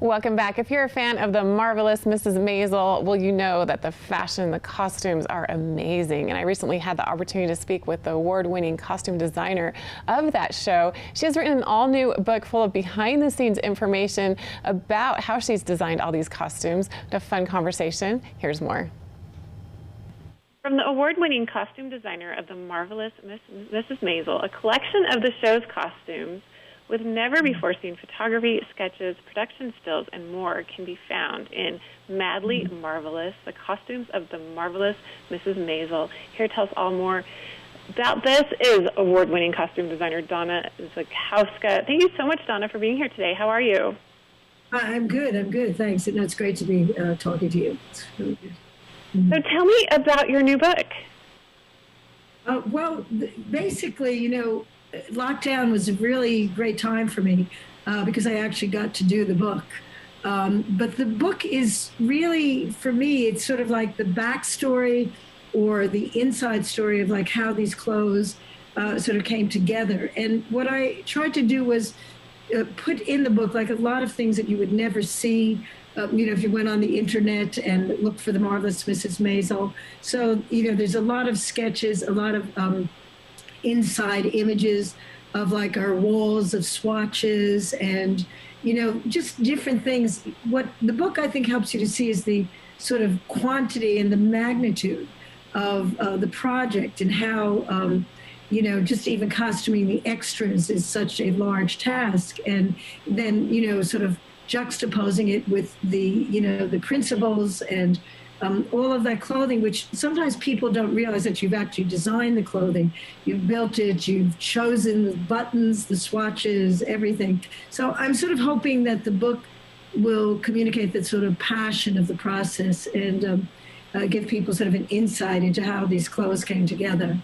Welcome back. If you're a fan of the marvelous Mrs. Maisel, well, you know that the fashion, the costumes are amazing. And I recently had the opportunity to speak with the award-winning costume designer of that show. She has written an all-new book full of behind-the-scenes information about how she's designed all these costumes. A fun conversation. Here's more. From the award-winning costume designer of the marvelous Mrs. Maisel, a collection of the show's costumes with never-before-seen photography, sketches, production stills, and more can be found in Madly Marvelous, the costumes of the marvelous Mrs. Maisel. Here to tell us all more about this is award-winning costume designer Donna Zakowska. Thank you so much, Donna, for being here today. How are you? I'm good, thanks. And it's great to be talking to you. It's really good. So tell me about your new book. Well, basically, you know, lockdown was a really great time for me because I actually got to do the book. But the book is really, for me, it's sort of like the backstory or the inside story of like how these clothes sort of came together. And what I tried to do was put in the book like a lot of things that you would never see. You know, if you went on the internet and looked for the marvelous Mrs. Maisel. So, you know, there's a lot of sketches, a lot of inside images of like our walls of swatches and, you know, just different things. What the book I think helps you to see is the sort of quantity and the magnitude of the project and how, you know, just even costuming the extras is such a large task. And then, you know, sort of juxtaposing it with the, you know, the principles and all of that clothing, which sometimes people don't realize that you've actually designed the clothing. You've built it, you've chosen the buttons, the swatches, everything. So I'm sort of hoping that the book will communicate that sort of passion of the process and give people sort of an insight into how these clothes came together.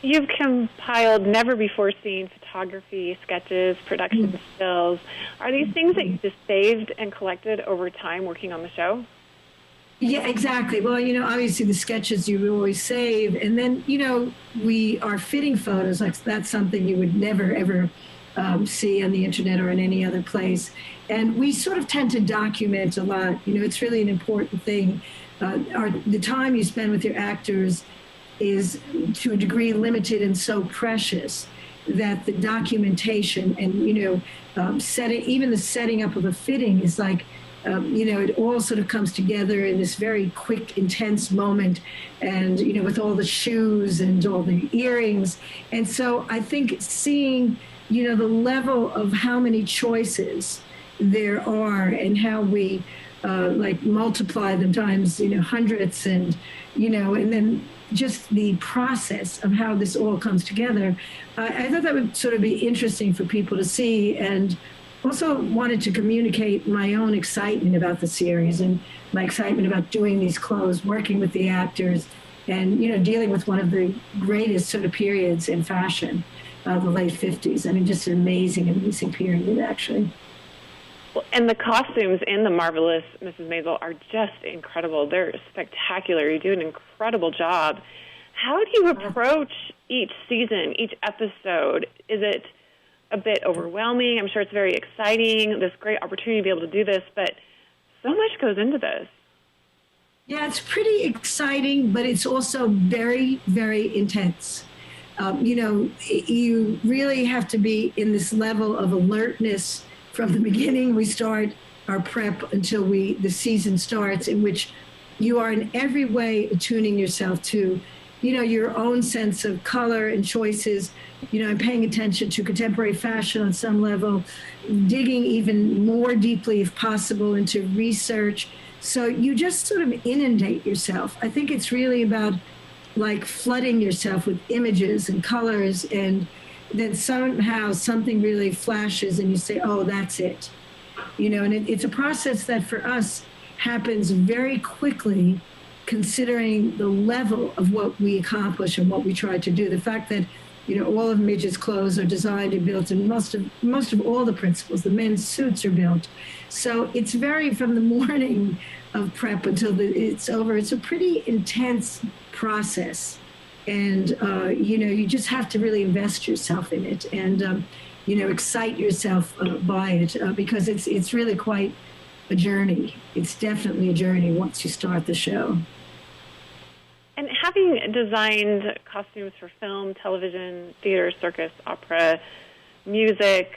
You've compiled never-before-seen photography, sketches, production stills. Are these things that you just saved and collected over time working on the show? Yeah, exactly. Well, you know, obviously the sketches you always save. And then, you know, we are fitting photos. Like that's something you would never, ever see on the internet or in any other place. And we sort of tend to document a lot. You know, it's really an important thing. The time you spend with your actors is to a degree limited and so precious that the documentation and, you know, even the setting up of a fitting is like, you know, it all sort of comes together in this very quick, intense moment and, you know, with all the shoes and all the earrings. And so I think seeing, you know, the level of how many choices there are and how we like multiply them times, you know, hundreds and, you know, and then just the process of how this all comes together. I thought that would sort of be interesting for people to see, and also wanted to communicate my own excitement about the series and my excitement about doing these clothes, working with the actors, and, you know, dealing with one of the greatest sort of periods in fashion, the late 50s. I mean, just an amazing, amazing period, actually. And the costumes in the marvelous Mrs. Maisel are just incredible. They're spectacular. You do an incredible job. How do you approach each season, each episode? Is it a bit overwhelming? I'm sure it's very exciting, this great opportunity to be able to do this, but so much goes into this. Yeah, it's pretty exciting, but it's also very, very intense. You know, you really have to be in this level of alertness from the beginning. We start our prep until the season starts, in which you are in every way attuning yourself to, you know, your own sense of color and choices. You know, I'm paying attention to contemporary fashion on some level, digging even more deeply, if possible, into research. So you just sort of inundate yourself. I think it's really about like flooding yourself with images and colors, and then somehow something really flashes and you say, oh, that's it. You know, and it's a process that for us happens very quickly, considering the level of what we accomplish and what we try to do. The fact that, you know, all of Midget's clothes are designed and built, and most of all the principles, the men's suits are built. So it's very, from the morning of prep until it's over, it's a pretty intense process. And, you know, you just have to really invest yourself in it. And, excite yourself by it because it's really quite a journey. It's definitely a journey once you start the show. And having designed costumes for film, television, theater, circus, opera, music,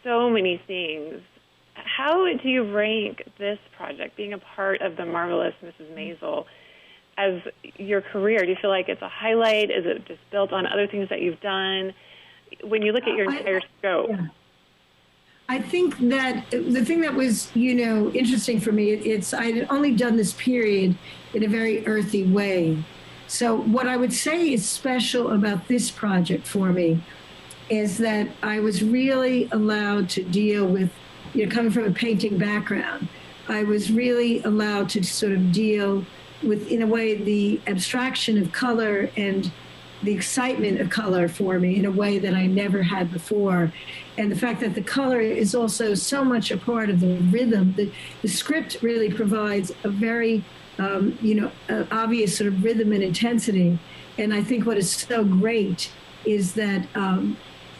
so many things, how do you rank this project, being a part of the marvelous Mrs. Maisel, as your career? Do you feel like it's a highlight? Is it just built on other things that you've done? When you look at your entire scope. Yeah. I think that the thing that was, interesting for me, I'd only done this period in a very earthy way. So what I would say is special about this project for me is that I was really allowed to deal with, coming from a painting background, I was really allowed to sort of deal with, in a way, the abstraction of color and the excitement of color for me in a way that I never had before. And the fact that the color is also so much a part of the rhythm. The script really provides a very, obvious sort of rhythm and intensity. And I think what is so great is that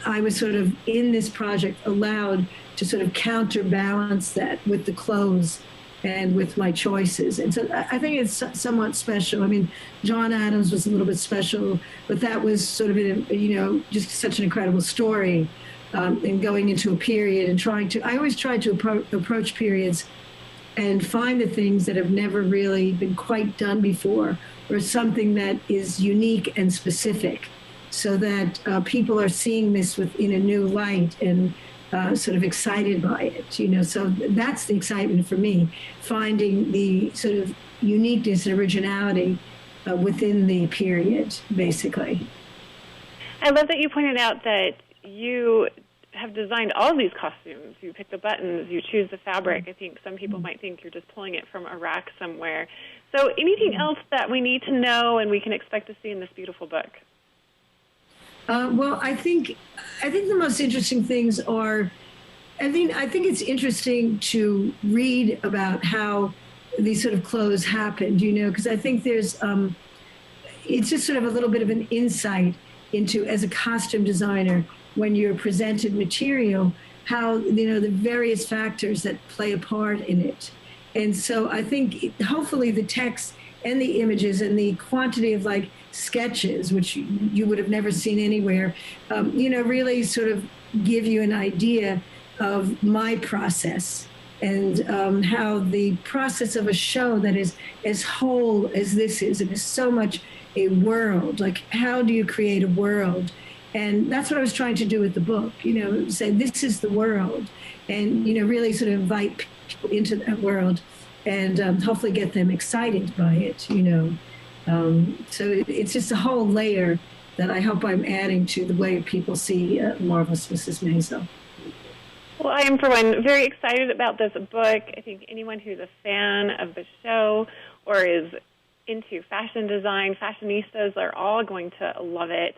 I was sort of in this project allowed to sort of counterbalance that with the clothes and with my choices. And so I think it's somewhat special. I mean, John Adams was a little bit special, but that was sort of, just such an incredible story. And going into a period and I always try to approach periods and find the things that have never really been quite done before, or something that is unique and specific, so that people are seeing this in a new light and sort of excited by it, So that's the excitement for me, finding the sort of uniqueness and originality within the period, basically. I love that you pointed out that you have designed all of these costumes. You pick the buttons, you choose the fabric. I think some people might think you're just pulling it from a rack somewhere. So anything else that we need to know and we can expect to see in this beautiful book? Well, I think the most interesting things are, I think it's interesting to read about how these sort of clothes happened, because I think there's, it's just sort of a little bit of an insight into, as a costume designer, when you're presented material, how, the various factors that play a part in it. And so I think hopefully the text and the images and the quantity of sketches, which you would have never seen anywhere, really sort of give you an idea of my process and how the process of a show that is as whole as this is, and is so much a world, how do you create a world? And that's what I was trying to do with the book, say this is the world, and, really sort of invite people into that world and hopefully get them excited by it, So it's just a whole layer that I hope I'm adding to the way people see Marvelous Mrs. Maisel. Well, I am, for one, very excited about this book. I think anyone who's a fan of the show or is into fashion design, fashionistas, are all going to love it.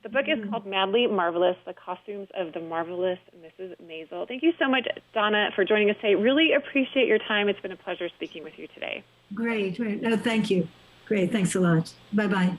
The book is called Madly Marvelous, The Costumes of the Marvelous Mrs. Maisel. Thank you so much, Donna, for joining us today. Really appreciate your time. It's been a pleasure speaking with you today. Great. No, thank you. Great. Thanks a lot. Bye-bye.